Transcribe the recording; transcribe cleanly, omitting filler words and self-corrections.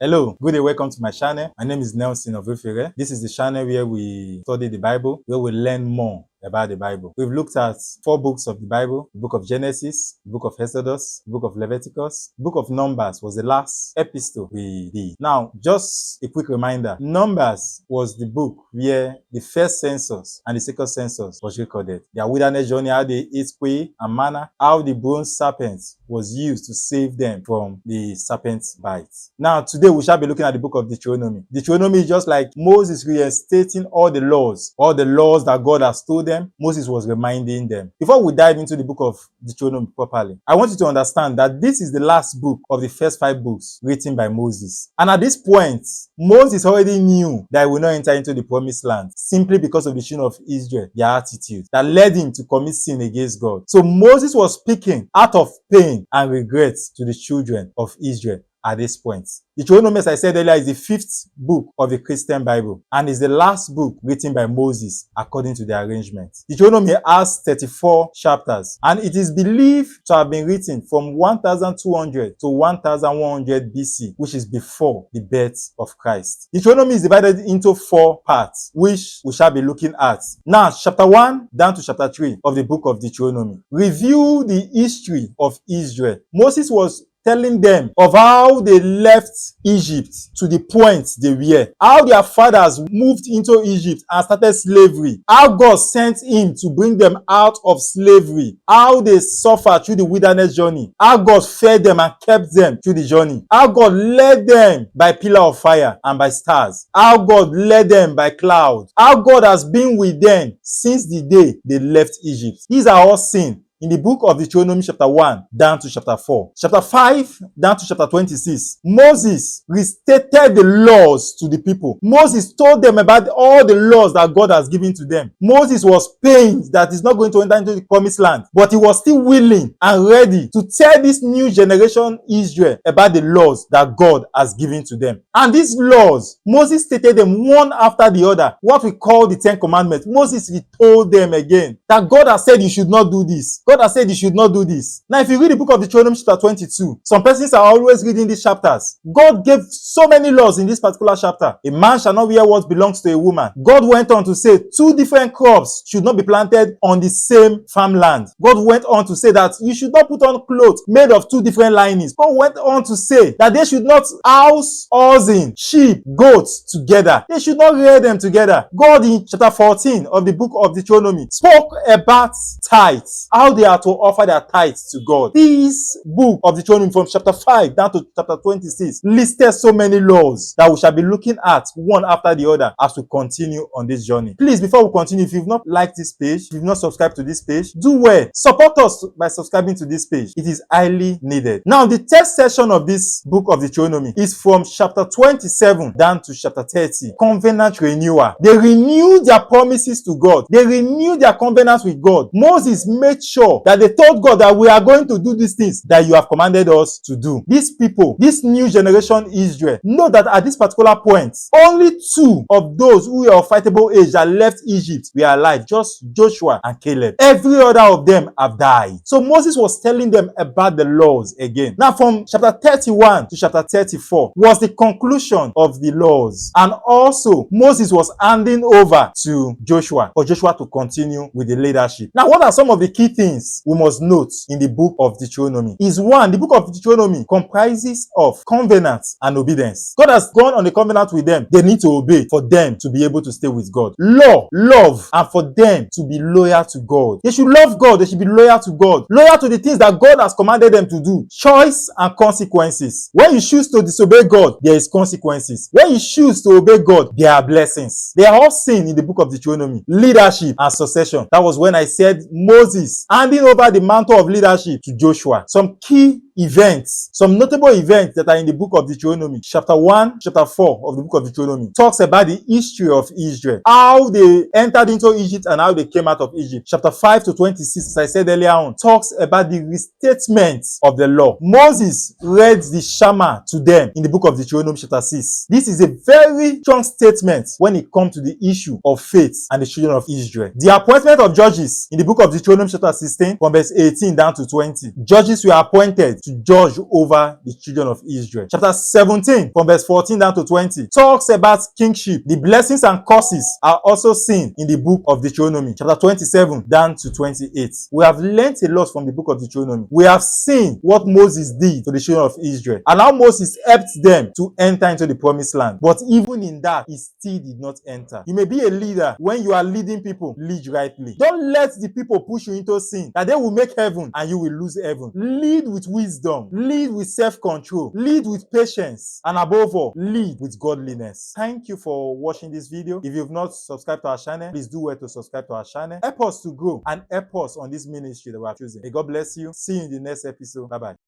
Hello, good day, welcome to my channel. My name is Nelson of Efere. This is the channel where we study the Bible, where we learn more about the Bible. We've looked at 4 books of the Bible: the book of Genesis, the book of Exodus, the book of Leviticus, the book of Numbers was the last epistle we did. Now, just a quick reminder, Numbers was the book where the first census and the second census was recorded. Their wilderness journey, how they ate quail and manna, how the bronze serpent was used to save them from the serpent's bite. Now, today we shall be looking at the book of Deuteronomy. Deuteronomy is just like Moses restating all the laws that God has told them. Moses was reminding them. Before we dive into the book of Deuteronomy properly, I want you to understand that this is the last book of the first 5 books written by Moses. And at this point, Moses already knew that he would not enter into the promised land simply because of the children of Israel, their attitude that led him to commit sin against God. So Moses was speaking out of pain and regret to the children of Israel at this point. Deuteronomy, as I said earlier, is the 5th book of the Christian Bible and is the last book written by Moses according to the arrangement. Deuteronomy has 34 chapters and it is believed to have been written from 1200 to 1100 BC, which is before the birth of Christ. Deuteronomy is divided into 4 parts, which we shall be looking at. Now, chapter 1 down to chapter 3 of the book of Deuteronomy review the history of Israel. Moses was telling them of how they left Egypt to the point they were, how their fathers moved into Egypt and started slavery, how God sent him to bring them out of slavery, how they suffered through the wilderness journey, how God fed them and kept them through the journey, how God led them by pillar of fire and by stars, how God led them by clouds, how God has been with them since the day they left Egypt. These are all seen in the book of Deuteronomy chapter 1 down to chapter 4. Chapter 5 down to chapter 26. Moses restated the laws to the people. Moses told them about all the laws that God has given to them. Moses was pained that he's not going to enter into the promised land, but he was still willing and ready to tell this new generation Israel about the laws that God has given to them. And these laws, Moses stated them one after the other, what we call the 10 commandments. Moses retold them again that God has said you should not do this. God has said you should not do this. Now, if you read the book of Deuteronomy chapter 22, some persons are always reading these chapters. God gave so many laws in this particular chapter. A man shall not wear what belongs to a woman. God went on to say 2 different crops should not be planted on the same farmland. God went on to say that you should not put on clothes made of 2 different linings. God went on to say that they should not house oxen, sheep, goats together. They should not rear them together. God in chapter 14 of the book of Deuteronomy spoke about tithes, how they are to offer their tithes to God. This book of Deuteronomy from chapter 5 down to chapter 26 listed so many laws that we shall be looking at one after the other as we continue on this journey. Please, before we continue, if you've not liked this page, if you've not subscribed to this page, do well. Support us by subscribing to this page. It is highly needed. Now, the third section of this book of Deuteronomy is from chapter 27 down to chapter 30. Covenant renewal. They renewed their promises to God. They renewed their covenants with God. Moses made sure that they told God that we are going to do these things that you have commanded us to do. These people, this new generation Israel, know that at this particular point, only 2 of those who were of fightable age that left Egypt were alive, just Joshua and Caleb. Every other of them have died. So Moses was telling them about the laws again. Now, from chapter 31 to chapter 34 was the conclusion of the laws. And also, Moses was handing over to Joshua for Joshua to continue with the leadership. Now, what are some of the key things we must note in the book of Deuteronomy? Is 1, the book of Deuteronomy comprises of covenants and obedience. God has gone on a covenant with them. They need to obey for them to be able to stay with God. Law, love, and for them to be loyal to God. They should love God. They should be loyal to God. Loyal to the things that God has commanded them to do. Choice and consequences. When you choose to disobey God, there is consequences. When you choose to obey God, there are blessings. They are all seen in the book of Deuteronomy. Leadership and succession. That was when I said Moses handing over the mantle of leadership to Joshua. Some key events, some notable events that are in the book of Deuteronomy. Chapter 1, chapter 4 of the book of Deuteronomy talks about the history of Israel, how they entered into Egypt and how they came out of Egypt. Chapter 5 to 26, as I said earlier on, talks about the restatement of the law. Moses read the Shema to them in the book of Deuteronomy chapter 6. This is a very strong statement when it comes to the issue of faith and the children of Israel. The appointment of judges in the book of Deuteronomy chapter 16 from verse 18 down to 20. Judges were appointed to judge over the children of Israel. Chapter 17 from verse 14 down to 20 talks about kingship. The blessings and curses are also seen in the book of Deuteronomy. Chapter 27 down to 28. We have learned a lot from the book of Deuteronomy. We have seen what Moses did to the children of Israel and how Moses helped them to enter into the promised land. But even in that, he still did not enter. You may be a leader. When you are leading people, lead rightly. Don't let the people push you into sin, that they will make heaven and you will lose heaven. Lead with wisdom. Lead with self-control. Lead with patience. And above all, lead with godliness. Thank you for watching this video. If you've not subscribed to our channel, please do well to subscribe to our channel. Help us to grow and help us on this ministry that we are choosing. May God bless you. See you in the next episode. Bye-bye.